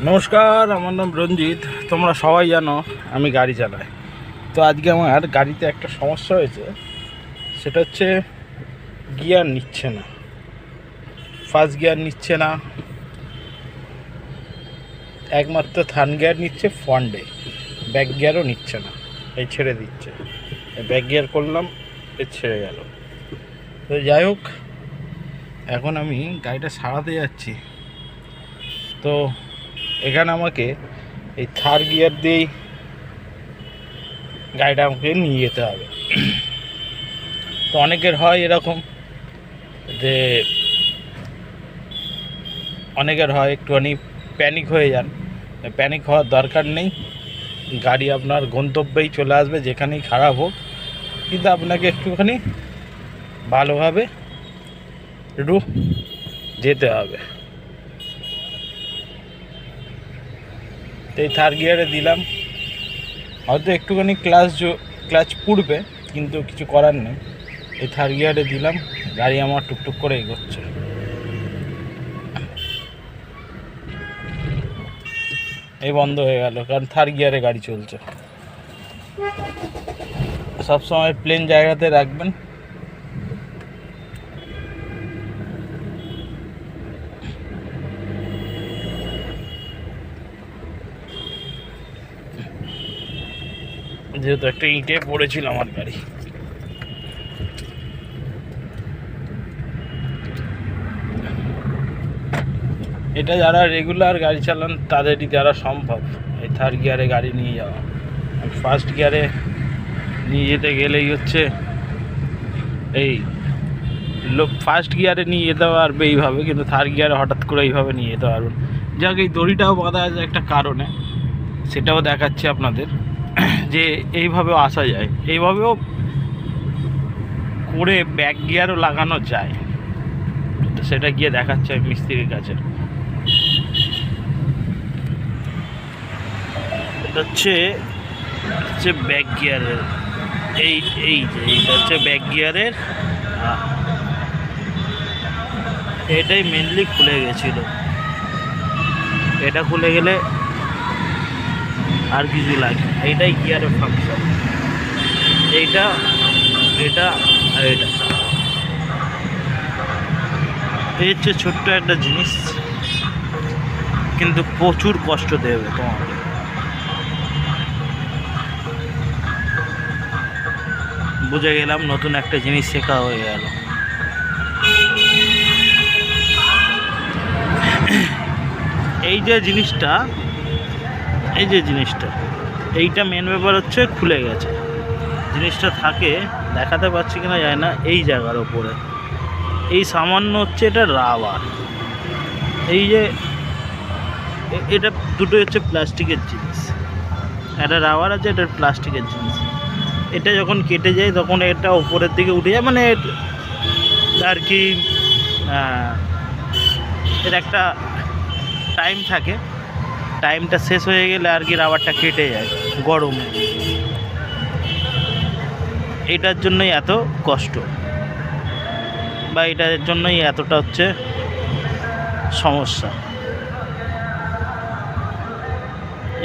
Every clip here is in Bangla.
নমস্কার, আমার নাম রঞ্জিত। তোমরা সবাই জানো আমি গাড়ি চালাই। তো আজকে আমার গাড়িতে একটা সমস্যা হয়েছে, সেটা হচ্ছে গিয়ার নিচ্ছে না, ফার্স্ট গিয়ার নিচ্ছে না, একমাত্র থার্ড গিয়ার নিচ্ছে ফ্রন্টে, ব্যাক গিয়ারও নিচ্ছে না, এই ছেড়ে দিচ্ছে। ব্যাক গিয়ার করলাম, এ ছেড়ে গেল। তো যাই হোক, এখন আমি গাড়িটা সারাতে যাচ্ছি। তো এখানে আমাকে এই থার্ড গিয়ার দিয়েই গাড়িটা আমাকে নিয়ে যেতে হবে। তো অনেকের হয় এরকম যে একটুখানি প্যানিক হয়ে যান। প্যানিক হওয়ার দরকার নেই, গাড়ি আপনার গন্তব্যেই চলে আসবে, যেখানেই খারাপ হোক। কিন্তু আপনাকে একটুখানি ভালোভাবে একটু যেতে হবে। তো এই থার্ড গিয়ারে দিলাম, হয়তো একটুখানি ক্লাচ পুড়বে, কিন্তু কিছু করার নেই। এই থার্ড গিয়ারে দিলাম, গাড়ি আমার টুকটুক করে এগোচ্ছে। এই বন্ধ হয়ে গেল, কারণ থার্ড গিয়ারে গাড়ি চলছে। সবসময় প্লেন জায়গাতে রাখবেন। যেহেতু একটা ইঁটে পড়েছিল আমার গাড়ি। এটা যারা রেগুলার গাড়ি চালান তাদেরই যারা সম্ভব এই থার্ড গিয়ারে গাড়ি নিয়ে যাওয়া। ফার্স্ট গিয়ারে নিয়ে যেতে গেলেই হচ্ছে এই ফার্স্ট গিয়ারে নিয়ে যেতে পারবে এইভাবে, কিন্তু থার্ড গিয়ারে হঠাৎ করে এইভাবে নিয়ে যেতে পারবেন। যাক, এই দড়িটাও বাঁধা আছে একটা কারণে, সেটাও দেখাচ্ছি আপনাদের, যে এইভাবেও আসা যায়, এইভাবেও করে ব্যাক গিয়ারও লাগানো যায়। তো সেটা গিয়ে দেখাচ্ছে মিস্ত্রির কাছে। এটা হচ্ছে ব্যাক গিয়ারের, এইটা হচ্ছে ব্যাক গিয়ারের। এটাই মেনলি খুলে গেছিল, এটা খুলে গেলে আর কিছু লাগে। এইটাই গিয়ারের ফাংশন, এটা আর এটা। এই হচ্ছে ছোট্ট একটা জিনিস, কিন্তু প্রচুর কষ্ট দেবে তোমাকে। বুঝে গেলাম, নতুন একটা জিনিস শেখা হয়ে গেল। এই যে জিনিসটা এইটা মেন ব্যাপার হচ্ছে খুলে গেছে। জিনিসটা থাকে, দেখাতে পাচ্ছি কিনা যায় না, এই জায়গার ওপরে এই সামান্য হচ্ছে এটা রাবার। এই যে এটা দুটোই হচ্ছে প্লাস্টিকের জিনিস, একটা রাবার আছে, এটা প্লাস্টিকের জিনিস। এটা যখন কেটে যায় তখন এটা উপরের দিকে উঠে যায়, মানে আর কি এর একটা টাইম থাকে, টাইমটা শেষ হয়ে গেলে আর কি রাবারটা কেটে যায় গরমে। এটার জন্যই এত কষ্ট, বা এটার জন্যই এতটা হচ্ছে সমস্যা।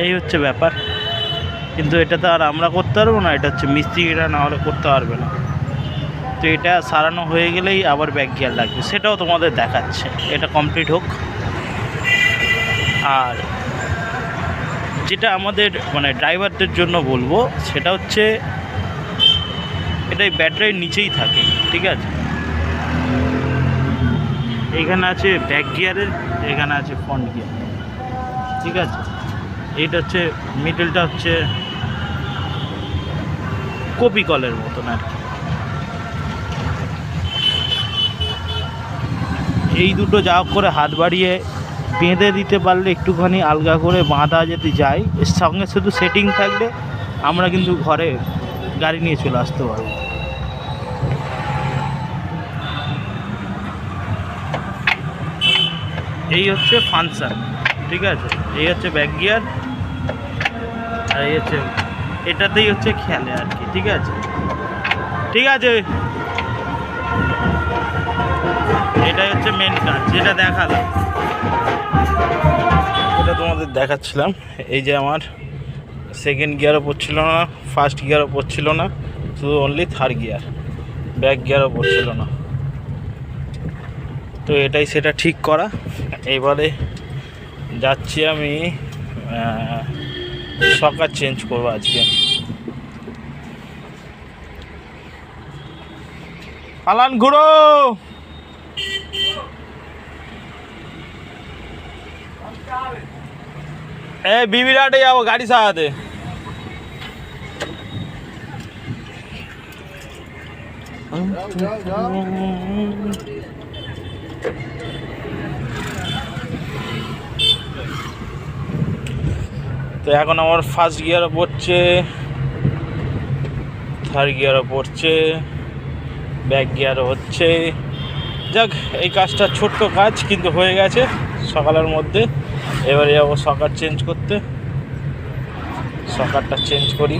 এই হচ্ছে ব্যাপার। কিন্তু এটা তো আর আমরা করতে পারবো না, এটা হচ্ছে মিস্ত্রিরা না হলে করতে পারবে না। তো এটা সারানো হয়ে গেলেই আবার ব্যাক গিয়ার লাগবে, সেটাও তোমাদের দেখাচ্ছে। এটা কমপ্লিট হোক। আর যেটা আমাদের মানে ড্রাইভারদের জন্য বলবো, সেটা হচ্ছে এটাই ব্যাটারির নিচেই থাকে, ঠিক আছে? এইখানে আছে ব্যাক গিয়ারের, এখানে আছে ফ্রন্ট গিয়ার, ঠিক আছে? এইটা হচ্ছে মিডলটা হচ্ছে কপি কলের মতন আর কি। এই দুটো যা করে হাত বাড়িয়ে বেঁধে দিতে পারলে, একটুখানি আলগা করে বাঁধা যদি যায়, এর সঙ্গে শুধু সেটিং থাকলে আমরা কিন্তু ঘরে গাড়ি নিয়ে চলে আসতে পারবো। এই হচ্ছে ফাংশন, ঠিক আছে? এই হচ্ছে ব্যাক গিয়ার, আর এই হচ্ছে এটাতেই হচ্ছে খেলে আর কি, ঠিক আছে? ঠিক আছে, এটাই হচ্ছে মেন কাজ, যেটা দেখালাম। এটা তোমাদের দেখাচ্ছিলাম, এই যে আমার সেকেন্ড গিয়ারও পড়ছিল না, ফার্স্ট গিয়ারও পড়ছিল না, শুধু অনলি থার্ড গিয়ার, ব্যাক গিয়ারও পড়ছিল না। তো এটাই সেটা ঠিক করা। এবারে যাচ্ছি আমি সকার চেঞ্জ করবো আজকে। পালান ঘুরো। বিবিরাটে যাবো গাড়ি সারাতে। তো এখন আমার ফার্স্ট গিয়ারও পড়ছে, থার্ড গিয়ারও পড়ছে, ব্যাক গিয়ারও হচ্ছে। যাক, এই কাজটা ছোট্ট কাজ কিন্তু হয়ে গেছে সকালের মধ্যে। এবারে যাবো সকার চেঞ্জ করতে, সকারটা চেঞ্জ করি।